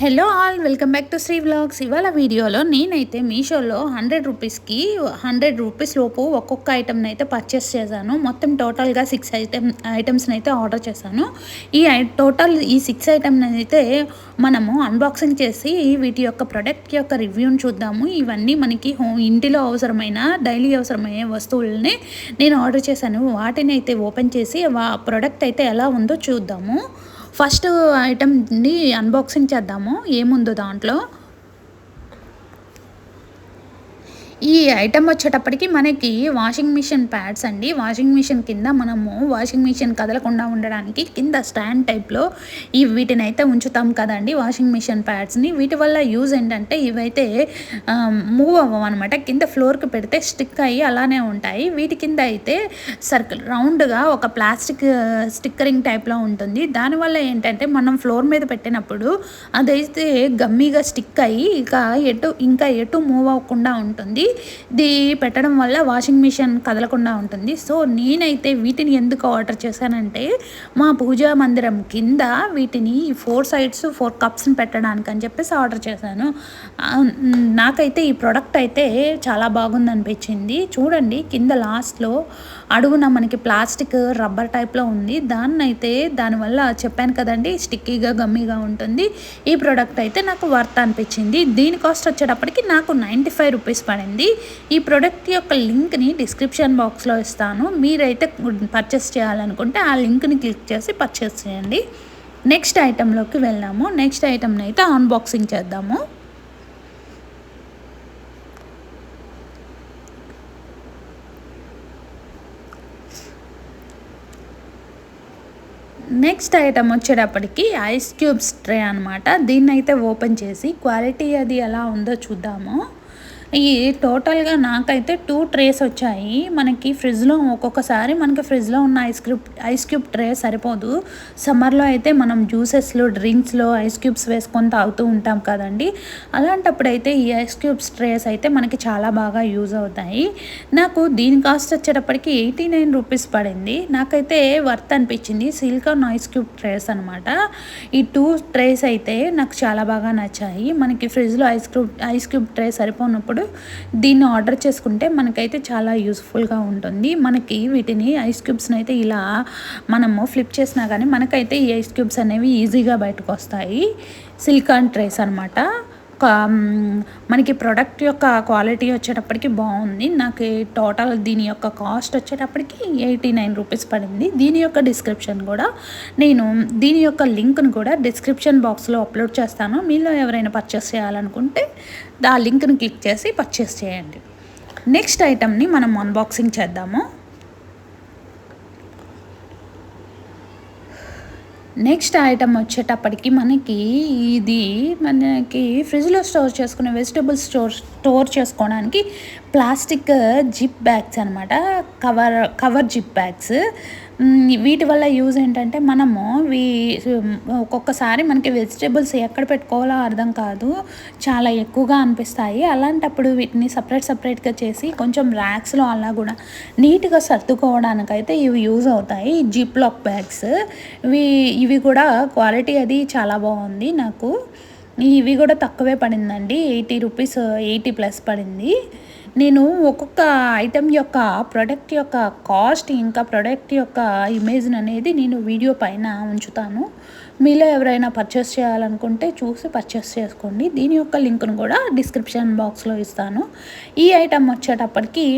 Hello all, welcome back to Sri vlogs. ఇవాళ వీడియోలో నేనైతే మీషోలో 100 రూపీస్కి 100 రూపీస్ లోపు ఒక్కొక్క ఐటమ్ని అయితే పర్చేస్ చేశాను. మొత్తం టోటల్గా 6 ఐటమ్స్ని అయితే ఆర్డర్ చేశాను. టోటల్ ఈ 6 ఐటమ్ని అయితే మనము అన్బాక్సింగ్ చేసి వీటి యొక్క ప్రొడక్ట్ యొక్క రివ్యూని చూద్దాము. ఇవన్నీ మనకి ఇంటిలో అవసరమైన డైలీ అవసరమయ్యే వస్తువులని నేను ఆర్డర్ చేశాను. వాటిని అయితే ఓపెన్ చేసి ప్రొడక్ట్ అయితే ఎలా ఉందో చూద్దాము. ఫస్ట్ ఐటమ్ని అన్బాక్సింగ్ చేద్దాము ఏముందో దాంట్లో. ఈ ఐటమ్ వచ్చేటప్పటికి మనకి వాషింగ్ మిషన్ ప్యాడ్స్ అండి. వాషింగ్ మిషన్ కింద మనము వాషింగ్ మిషన్ కదలకుండా ఉండడానికి కింద స్టాండ్ టైప్లో వీటిని అయితే ఉంచుతాం కదండి, వాషింగ్ మిషన్ ప్యాడ్స్ని. వీటి వల్ల యూజ్ ఏంటంటే ఇవైతే మూవ్ అవ్వవు అనమాట. కింద ఫ్లోర్కి పెడితే స్టిక్ అయ్యి అలానే ఉంటాయి. వీటి కింద అయితే సర్కిల్ రౌండ్గా ఒక ప్లాస్టిక్ స్టిక్కరింగ్ టైప్లో ఉంటుంది. దానివల్ల ఏంటంటే మనం ఫ్లోర్ మీద పెట్టినప్పుడు అదైతే గమ్మీగా స్టిక్ అయ్యి ఇంకా ఎటు మూవ్ అవ్వకుండా ఉంటుంది. ఇది పెట్టడం వల్ల వాషింగ్ మిషన్ కదలకుండా ఉంటుంది. సో నేనైతే వీటిని ఎందుకు ఆర్డర్ చేశానంటే మా పూజా మందిరం కింద వీటిని 4 సైడ్స్ 4 కప్స్ని పెట్టడానికి అని చెప్పేసి ఆర్డర్ చేశాను. నాకైతే ఈ ప్రోడక్ట్ అయితే చాలా బాగుంది అనిపించింది. చూడండి, కింద లాస్ట్లో అడుగున మనకి ప్లాస్టిక్ రబ్బర్ టైప్లో ఉంది. దానివల్ల చెప్పాను కదండి, స్టిక్కీగా గమ్మీగా ఉంటుంది. ఈ ప్రోడక్ట్ అయితే నాకు వర్త్ అనిపించింది. దీని కాస్ట్ వచ్చేటప్పటికి నాకు 95 రూపీస్ పడింది. ఈ ప్రోడక్ట్ యొక్క లింక్ని డిస్క్రిప్షన్ బాక్స్లో ఇస్తాను. మీరైతే పర్చేస్ చేయాలనుకుంటే ఆ లింక్ని క్లిక్ చేసి పర్చేస్ చేయండి. నెక్స్ట్ ఐటెంలోకి వెళ్దాము. నెక్స్ట్ ఐటెంని అయితే అన్బాక్సింగ్ చేద్దాము. నెక్స్ట్ ఐటమ్ వచ్చేటప్పటికి ఐస్ క్యూబ్స్ ట్రే అనమాట. దీన్ని అయితే ఓపెన్ చేసి క్వాలిటీ అది ఎలా ఉందో చూద్దాము. ఈ టోటల్గా నాకైతే 2 ట్రేస్ వచ్చాయి. మనకి ఒక్కొక్కసారి మనకి ఫ్రిడ్జ్లో ఉన్న ఐస్ క్యూబ్ ట్రే సరిపోదు. సమ్మర్లో అయితే మనం జ్యూసెస్లో డ్రింక్స్లో ఐస్ క్యూబ్స్ వేసుకొని తాగుతూ ఉంటాం కదండి. అలాంటప్పుడు అయితే ఈ ఐస్ క్యూబ్స్ ట్రేస్ అయితే మనకి చాలా బాగా యూజ్ అవుతాయి. నాకు దీని కాస్ట్ వచ్చేటప్పటికి 89 రూపీస్ పడింది. నాకైతే వర్త్ అనిపించింది. సిలికాన్ ఐస్ క్యూబ్ ట్రేస్ అనమాట. ఈ 2 ట్రేస్ అయితే నాకు చాలా బాగా నచ్చాయి. మనకి ఫ్రిడ్జ్లో ఐస్ క్యూబ్ ట్రే సరిపోనప్పుడు దీన్ని ఆర్డర్ చేసుకుంటే మనకైతే చాలా యూస్ఫుల్గా ఉంటుంది. మనకి వీటిని ఐస్ క్యూబ్స్ని అయితే ఇలా మనము ఫ్లిప్ చేసినా కానీ మనకైతే ఈ ఐస్ క్యూబ్స్ అనేవి ఈజీగా బయటకు వస్తాయి. సిలికాన్ ట్రేస్ అనమాట. మనకి ప్రోడక్ట్ యొక్క క్వాలిటీ వచ్చేటప్పటికి బాగుంది. నాకు టోటల్ దీని యొక్క కాస్ట్ వచ్చేటప్పటికి 89 రూపీస్ పడింది. దీని యొక్క లింక్ను కూడా డిస్క్రిప్షన్ బాక్స్లో అప్లోడ్ చేస్తాను. మీలో ఎవరైనా పర్చేస్ చేయాలనుకుంటే ఆ లింక్ని క్లిక్ చేసి పర్చేస్ చేయండి. నెక్స్ట్ ఐటమ్ని మనం అన్బాక్సింగ్ చేద్దాము. నెక్స్ట్ ఐటమ్ వచ్చేటప్పటికి మనకి ఫ్రిడ్జ్లో స్టోర్ చేసుకునే వెజిటబుల్స్ స్టోర్ చేసుకోవడానికి ప్లాస్టిక్ జిప్ బ్యాగ్స్ అనమాట. Cover zip bags. వీటి వల్ల యూజ్ ఏంటంటే మనము ఒక్కొక్కసారి మనకి వెజిటబుల్స్ ఎక్కడ పెట్టుకోవాలో అర్థం కాదు, చాలా ఎక్కువగా అనిపిస్తాయి. అలాంటప్పుడు వీటిని సపరేట్గా చేసి కొంచెం ర్యాక్స్లో అలా కూడా నీట్గా సర్దుకోవడానికైతే ఇవి యూజ్ అవుతాయి. Zip lock bags. ఇవి కూడా క్వాలిటీ అది చాలా బాగుంది. నాకు ఇవి కూడా తక్కువే పడిందండి. 80 రూపీస్ 80+ పడింది. నేను ఒక్కొక్క ఐటెం యొక్క ప్రోడక్ట్ యొక్క కాస్ట్ ఇంకా ప్రోడక్ట్ యొక్క ఇమేజ్ అనేది నేను వీడియో పైన ఉంచుతాను. మీలో ఎవరైనా పర్చేస్ చేయాలనుకుంటే చూసి పర్చేస్ చేసుకోండి. దీని యొక్క లింక్ను కూడా డిస్క్రిప్షన్ బాక్స్లో ఇస్తాను. ఈ ఐటెం వచ్చేటప్పటికి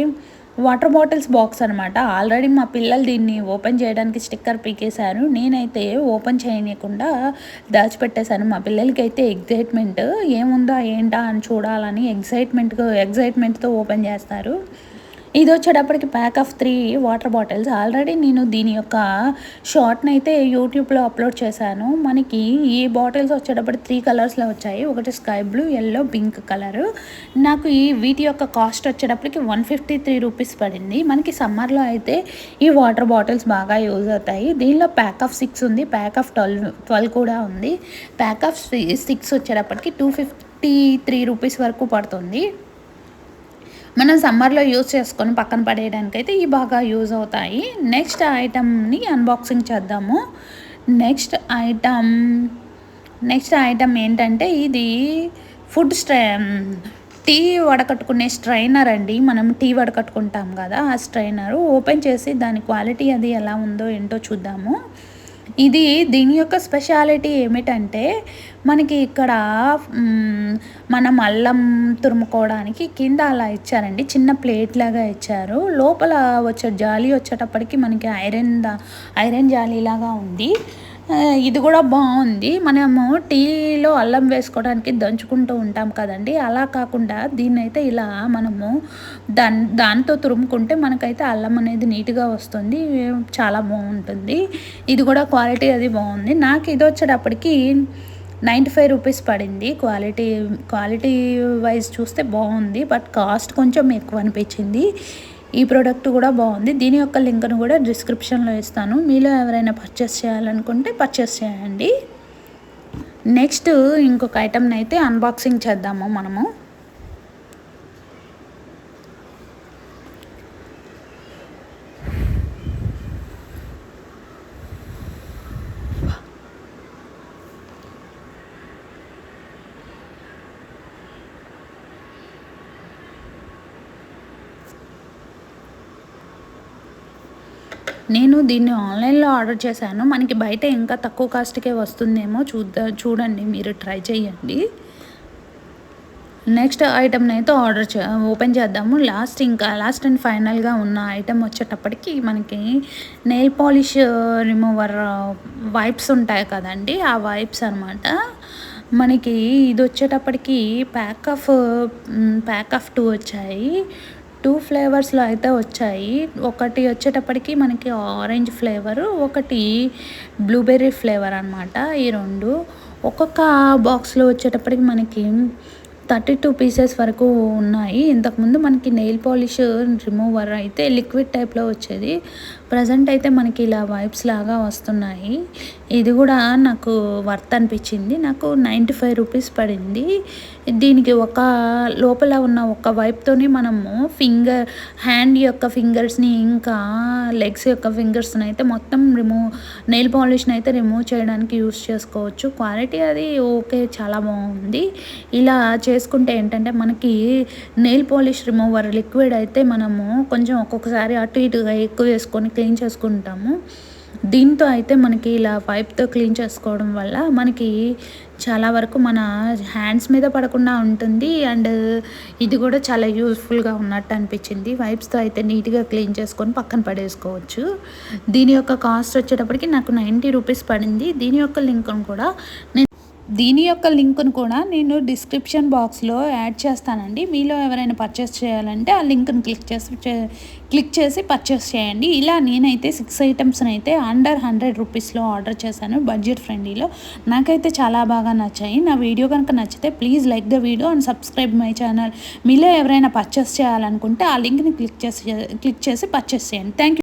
వాటర్ బాటిల్స్ బాక్స్ అనమాట. ఆల్రెడీ మా పిల్లలు దీన్ని ఓపెన్ చేయడానికి స్టిక్కర్ పీకేశారు. నేనైతే ఓపెన్ చేయనీయకుండా దాచిపెట్టేశాను. మా పిల్లలకి అయితే ఎగ్జైట్మెంట్, ఏముందా ఏంటా అని చూడాలని ఎగ్జైట్మెంట్తో ఓపెన్ చేస్తారు. ఇది వచ్చేటప్పటికి pack of 3 water bottles. Already నేను దీని యొక్క షార్ట్ని అయితే యూట్యూబ్లో అప్లోడ్ చేశాను. మనకి ఈ బాటిల్స్ వచ్చేటప్పటికి 3 కలర్స్లో వచ్చాయి. ఒకటి sky blue, yellow, pink colour. నాకు వీటి యొక్క కాస్ట్ వచ్చేటప్పటికి 153 రూపీస్ పడింది. మనకి సమ్మర్లో అయితే ఈ వాటర్ బాటిల్స్ బాగా యూజ్ అవుతాయి. దీనిలో ప్యాక్ ఆఫ్ 6 ఉంది, ప్యాక్ ఆఫ్ 12 కూడా ఉంది. ప్యాక్ ఆఫ్ 6 వచ్చేటప్పటికి 253 రూపీస్ వరకు పడుతుంది. మనం సమ్మర్లో యూజ్ చేసుకొని పక్కన పడేయడానికైతే ఇవి బాగా యూజ్ అవుతాయి. నెక్స్ట్ ఐటమ్ని అన్బాక్సింగ్ చేద్దాము. నెక్స్ట్ ఐటమ్ నెక్స్ట్ ఐటమ్ ఏంటంటే ఇది ఫుడ్ టీ వడకట్టుకునే స్ట్రైనర్ అండి. మనం టీ వడకట్టుకుంటాం కదా, ఆ స్ట్రైనరు ఓపెన్ చేసి దాని క్వాలిటీ అది ఎలా ఉందో ఏంటో చూద్దాము. దీని యొక్క స్పెషాలిటీ ఏమిటంటే మనకి ఇక్కడ మనం అల్లం తురుముకోవడానికి కింద అలా ఇచ్చారండి, చిన్న ప్లేట్ లాగా ఇచ్చారు. లోపల జాలి వచ్చేటప్పటికి మనకి ఐరన్ జాలీలాగా ఉంది. ఇది కూడా బాగుంది. మనము టీలో అల్లం వేసుకోవడానికి దంచుకుంటూ ఉంటాం కదండి, అలా కాకుండా దీన్నైతే ఇలా మనము దాంతో తురుముకుంటే మనకైతే అల్లం అనేది నీట్గా వస్తుంది, చాలా బాగుంటుంది. ఇది కూడా క్వాలిటీ అది బాగుంది. నాకు ఇది వచ్చేటప్పటికి 95 రూపీస్ పడింది. క్వాలిటీ వైజ్ చూస్తే బాగుంది, బట్ కాస్ట్ కొంచెం ఎక్కువ అనిపించింది. ఈ ప్రోడక్ట్ కూడా బాగుంది. దీని యొక్క లింక్ను కూడా డిస్క్రిప్షన్లో ఇస్తాను. మీలో ఎవరైనా పర్చేస్ చేయాలనుకుంటే పర్చేస్ చేయండి. నెక్స్ట్ ఇంకొక ఐటమ్ని అయితే అన్బాక్సింగ్ చేద్దాము మనము. నేను దీన్ని ఆన్లైన్లో ఆర్డర్ చేశాను. మనకి బయట ఇంకా తక్కువ కాస్ట్కే వస్తుందేమో చూడండి, మీరు ట్రై చేయండి. నెక్స్ట్ ఐటమ్ని అయితే ఓపెన్ చేద్దాము. లాస్ట్ అండ్ ఫైనల్గా ఉన్న ఐటమ్ వచ్చేటప్పటికి మనకి నెయిల్ పాలిష్ రిమూవర్ వైప్స్ ఉంటాయి కదండి, ఆ వైప్స్ అనమాట. మనకి ఇది వచ్చేటప్పటికి ప్యాక్ ఆఫ్ 2 వచ్చాయి. 2 ఫ్లేవర్స్లో అయితే వచ్చాయి. ఒకటి వచ్చేటప్పటికి మనకి ఆరెంజ్ ఫ్లేవరు, ఒకటి బ్లూబెర్రీ ఫ్లేవర్ అనమాట. ఈ 2 ఒక్కొక్క బాక్స్లో వచ్చేటప్పటికి మనకి 32 పీసెస్ వరకు ఉన్నాయి. ఇంతకుముందు మనకి నెయిల్ పాలిష్ రిమూవర్ అయితే లిక్విడ్ టైప్లో వచ్చేది. ప్రజెంట్ అయితే మనకి ఇలా వైప్స్ లాగా వస్తున్నాయి. ఇది కూడా నాకు వర్త్ అనిపించింది. నాకు 95 రూపీస్ పడింది. దీనికి లోపల ఉన్న ఒక వైప్తోని మనము హ్యాండ్ యొక్క ఫింగర్స్ని ఇంకా లెగ్స్ యొక్క ఫింగర్స్ని అయితే మొత్తం నెయిల్ పాలిష్ని అయితే రిమూవ్ చేయడానికి యూస్ చేసుకోవచ్చు. క్వాలిటీ అది ఓకే, చాలా బాగుంది. ఇలా చేసుకుంటే ఏంటంటే మనకి నెయిల్ పాలిష్ రిమూవర్ లిక్విడ్ అయితే మనము కొంచెం ఒక్కొక్కసారి అటు ఇటుగా ఎక్కువ వేసుకొని క్లీన్ చేసుకుంటాము. దీంతో అయితే మనకి ఇలా వైప్తో క్లీన్ చేసుకోవడం వల్ల మనకి చాలా వరకు మన హ్యాండ్స్ మీద పడకుండా ఉంటుంది. అండ్ ఇది కూడా చాలా యూస్ఫుల్గా ఉన్నట్టు అనిపించింది. వైప్స్తో అయితే నీట్గా క్లీన్ చేసుకొని పక్కన పడేసుకోవచ్చు. దీని యొక్క కాస్ట్ వచ్చేటప్పటికి నాకు 90 రూపీస్ పడింది. దీని యొక్క లింక్ను కూడా నేను డిస్క్రిప్షన్ బాక్స్లో యాడ్ చేస్తానండి. మీలో ఎవరైనా పర్చేస్ చేయాలంటే ఆ లింక్ను క్లిక్ చేసి పర్చేస్ చేయండి. ఇలా నేనైతే 6 ఐటమ్స్ని అయితే అండర్ 100 రూపీస్లో ఆర్డర్ చేశాను, బడ్జెట్ ఫ్రెండ్లీలో. నాకైతే చాలా బాగా నచ్చాయి. నా వీడియో కనుక నచ్చితే please like the video and subscribe my channel. మీలో ఎవరైనా పర్చేస్ చేయాలనుకుంటే ఆ లింక్ని క్లిక్ చేసి పర్చేస్ చేయండి. Thank you.